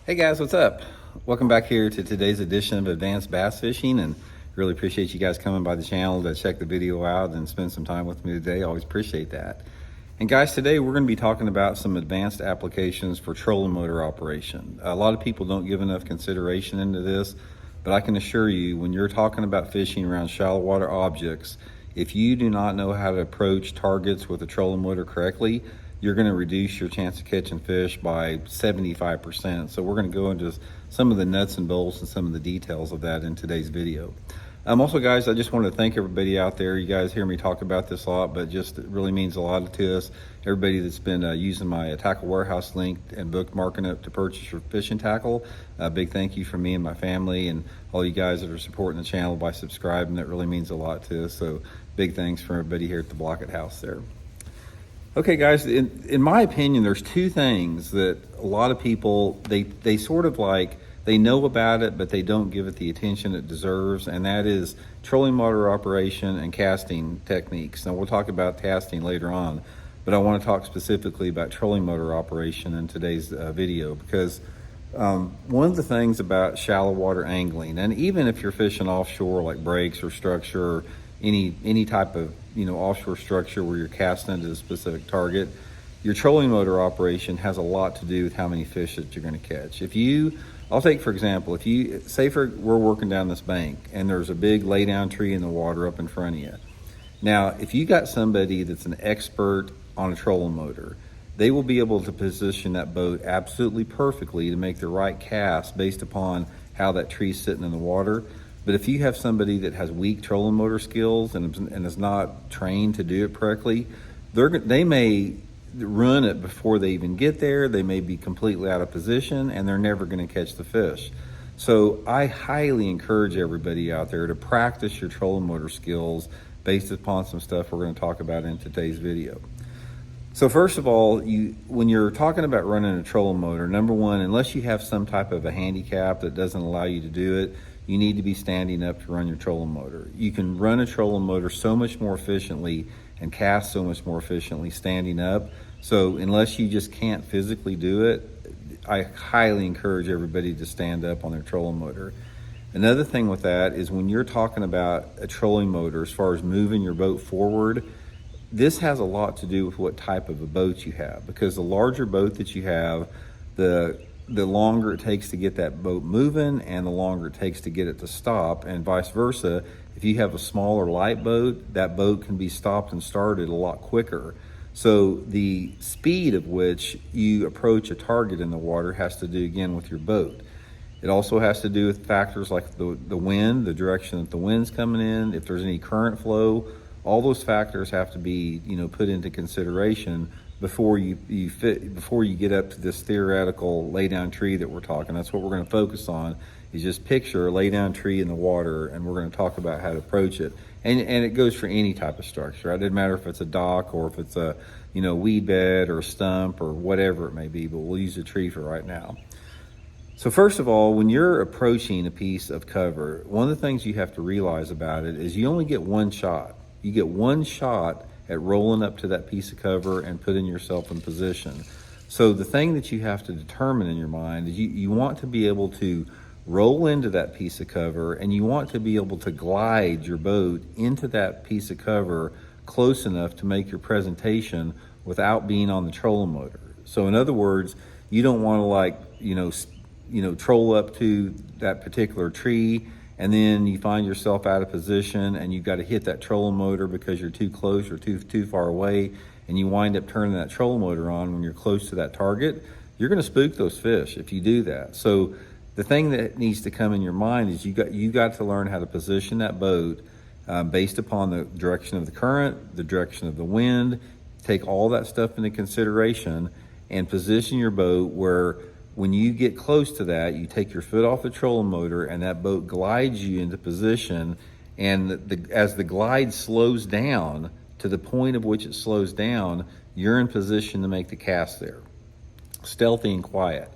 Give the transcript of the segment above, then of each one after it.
Hey guys, what's up? Welcome back here to today's edition of Advanced Bass Fishing, and really appreciate you guys coming by the channel to check the video out and spend some time with me today. Always appreciate that. And guys, today we're going to be talking about some advanced applications for trolling motor operation. A lot of people don't give enough consideration into this, but I can assure you, when you're talking about fishing around shallow water objects, if you do not know how to approach targets with a trolling motor correctly, you're going to reduce your chance of catching fish by 75%. So we're going to go into some of the nuts and bolts and some of the details of that in today's video. Also, guys, I just want to thank everybody out there. You guys hear me talk about this a lot, but just it really means a lot to us. Everybody that's been using my tackle warehouse link and bookmarking it to purchase your fishing tackle, a big thank you from me and my family and all you guys that are supporting the channel by subscribing. That really means a lot to us. So big thanks for everybody here at the Blaukat house there. Okay, guys, in my opinion, there's two things that a lot of people, they sort of like, they know about it, but they don't give it the attention it deserves, and that is trolling motor operation and casting techniques. Now, we'll talk about casting later on, but I want to talk specifically about trolling motor operation in today's video, because one of the things about shallow water angling, and even if you're fishing offshore like breaks or structure or any type of offshore structure where you're casting into a specific target, your trolling motor operation has a lot to do with how many fish that you're going to catch. I'll take for example, if you say we're working down this bank and there's a big lay down tree in the water up in front of you. Now, if you got somebody that's an expert on a trolling motor, they will be able to position that boat absolutely perfectly to make the right cast based upon how that tree's sitting in the water. But if you have somebody that has weak trolling motor skills and is not trained to do it correctly, they may run it before they even get there. They may be completely out of position and they're never going to catch the fish. So I highly encourage everybody out there to practice your trolling motor skills based upon some stuff we're going to talk about in today's video. So first of all, when you're talking about running a trolling motor, number one, unless you have some type of a handicap that doesn't allow you to do it, you need to be standing up to run your trolling motor. You can run a trolling motor so much more efficiently and cast so much more efficiently standing up. So unless you just can't physically do it, I highly encourage everybody to stand up on their trolling motor. Another thing with that is when you're talking about a trolling motor, as far as moving your boat forward, this has a lot to do with what type of a boat you have, because the larger boat that you have, the longer it takes to get that boat moving and the longer it takes to get it to stop, and vice versa. If you have a smaller light boat, that boat can be stopped and started a lot quicker. So the speed of which you approach a target in the water has to do again with your boat. It also has to do with factors like the wind, the direction that the wind's coming in, if there's any current flow. All those factors have to be put into consideration before you get up to this theoretical lay down tree that we're talking. That's what we're going to focus on, is just picture a lay down tree in the water, and we're going to talk about how to approach it. And it goes for any type of structure. It doesn't matter if it's a dock or if it's a weed bed or a stump or whatever it may be, but we'll use a tree for right now. So first of all, when you're approaching a piece of cover, one of the things you have to realize about it is you only get one shot. You get one shot at rolling up to that piece of cover and putting yourself in position. So the thing that you have to determine in your mind is you want to be able to roll into that piece of cover, and you want to be able to glide your boat into that piece of cover close enough to make your presentation without being on the trolling motor. So in other words, you don't want to troll up to that particular tree and then you find yourself out of position and you've got to hit that trolling motor because you're too close or too far away, and you wind up turning that trolling motor on when you're close to that target. You're going to spook those fish if you do that. So the thing that needs to come in your mind is you got to learn how to position that boat based upon the direction of the current, the direction of the wind. Take all that stuff into consideration and position your boat where when you get close to that, you take your foot off the trolling motor and that boat glides you into position. And as the glide slows down to the point of which it slows down, you're in position to make the cast there. Stealthy and quiet.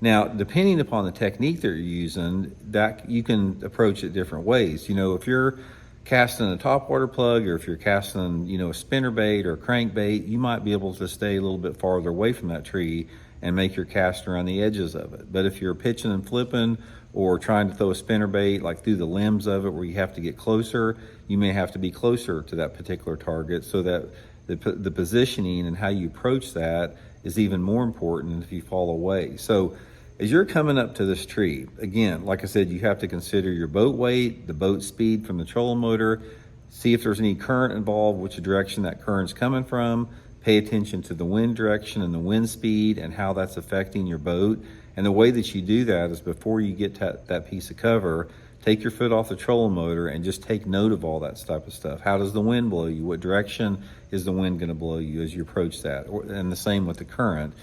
Now, depending upon the technique that you're using, that you can approach it different ways. If you're casting a topwater plug, or if you're casting, a spinner bait or a crankbait, you might be able to stay a little bit farther away from that tree and make your cast around the edges of it. But if you're pitching and flipping or trying to throw a spinnerbait like through the limbs of it where you have to get closer, you may have to be closer to that particular target, so that the positioning and how you approach that is even more important if you fall away. So as you're coming up to this tree, again, like I said, you have to consider your boat weight, the boat speed from the trolling motor, see if there's any current involved, which direction that current's coming from, pay attention to the wind direction and the wind speed and how that's affecting your boat. And the way that you do that is before you get to that piece of cover, take your foot off the trolling motor and just take note of all that type of stuff. How does the wind blow you? What direction is the wind going to blow you as you approach that? And the same with the current.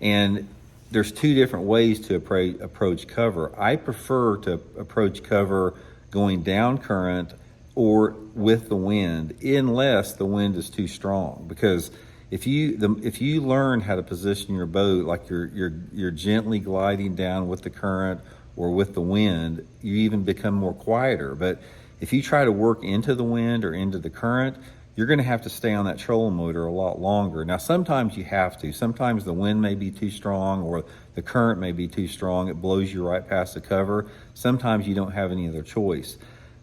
And there's two different ways to approach cover. I prefer to approach cover going down current or with the wind, unless the wind is too strong. Because if you learn how to position your boat like you're gently gliding down with the current or with the wind, you even become more quieter. But if you try to work into the wind or into the current, you're going to have to stay on that trolling motor a lot longer. Now, sometimes you have to. Sometimes the wind may be too strong or the current may be too strong. It blows you right past the cover. Sometimes you don't have any other choice.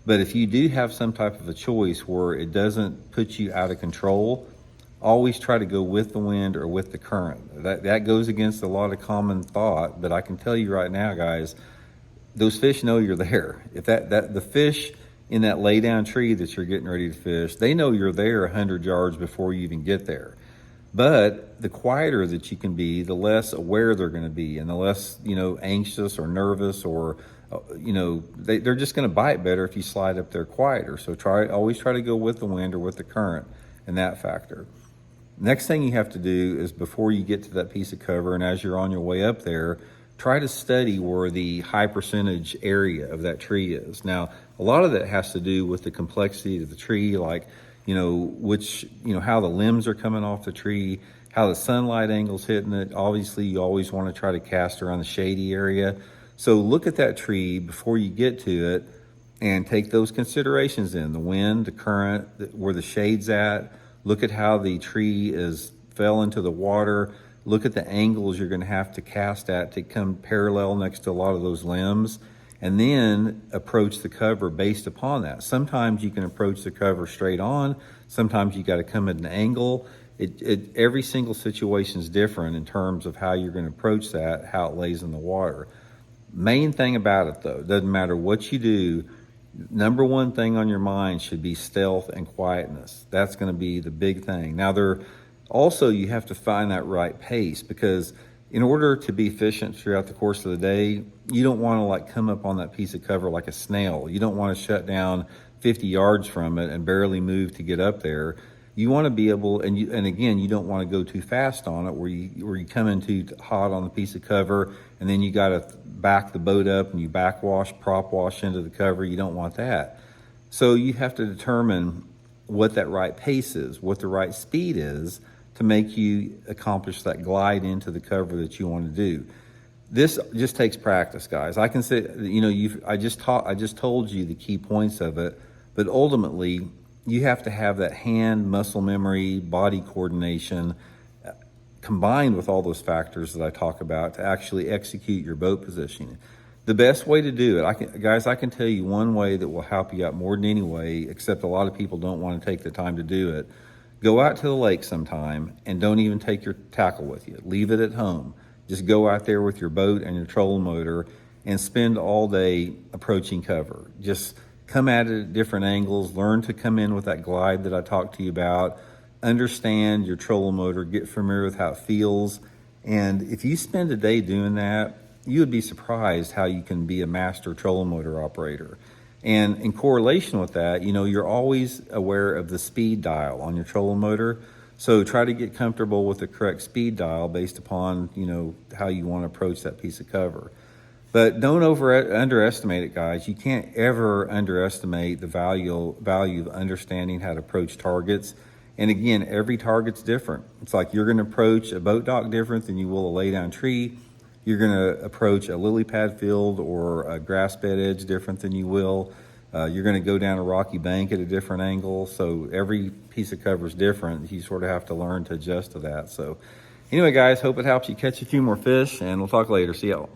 But if you do have some type of a choice where it doesn't put you out of control, always try to go with the wind or with the current. That goes against a lot of common thought, but I can tell you right now, guys, those fish know you're there. If the fish in that lay down tree that you're getting ready to fish, they know you're there 100 yards before you even get there. But the quieter that you can be, the less aware they're going to be, and the less, anxious or nervous or, they're just going to bite better if you slide up there quieter. So always try to go with the wind or with the current in that factor. Next thing you have to do is before you get to that piece of cover and as you're on your way up there, try to study where the high percentage area of that tree is. Now, a lot of that has to do with the complexity of the tree, like, how the limbs are coming off the tree, how the sunlight angle's hitting it. Obviously, you always want to try to cast around the shady area. So look at that tree before you get to it and take those considerations in, the wind, the current, where the shade's at. Look at how the tree fell into the water. Look at the angles you're going to have to cast at to come parallel next to a lot of those limbs, and then approach the cover based upon that. Sometimes you can approach the cover straight on. Sometimes you got to come at an angle. Every single situation is different in terms of how you're going to approach that, how it lays in the water. Main thing about it, though, doesn't matter what you do, number one thing on your mind should be stealth and quietness. That's going to be the big thing. Now, also, you have to find that right pace, because in order to be efficient throughout the course of the day, you don't want to come up on that piece of cover like a snail. You don't want to shut down 50 yards from it and barely move to get up there. You want to be able, and again, you don't want to go too fast on it where you come in too hot on the piece of cover, and then you got to back the boat up and you prop wash into the cover. You don't want that. So you have to determine what that right pace is, what the right speed is to make you accomplish that glide into the cover that you want to do. This just takes practice, guys. I can say, I just told you the key points of it, but ultimately you have to have that hand muscle memory, body coordination, combined with all those factors that I talk about to actually execute your boat positioning. The best way to do it, I can tell you one way that will help you out more than any way, except a lot of people don't want to take the time to do it. Go out to the lake sometime and don't even take your tackle with you. Leave it at home. Just go out there with your boat and your trolling motor and spend all day approaching cover. Just come at it at different angles. Learn to come in with that glide that I talked to you about. Understand your trolling motor. Get familiar with how it feels. And if you spend a day doing that, you would be surprised how you can be a master trolling motor operator. And in correlation with that, you're always aware of the speed dial on your trolling motor. So try to get comfortable with the correct speed dial based upon, how you want to approach that piece of cover. But don't underestimate it, guys. You can't ever underestimate the value of understanding how to approach targets. And again, every target's different. It's like you're going to approach a boat dock different than you will a lay down tree. You're going to approach a lily pad field or a grass bed edge different than you will. You're going to go down a rocky bank at a different angle. So every piece of cover is different. You sort of have to learn to adjust to that. So Anyway, guys, hope it helps you catch a few more fish, and we'll talk later. See y'all.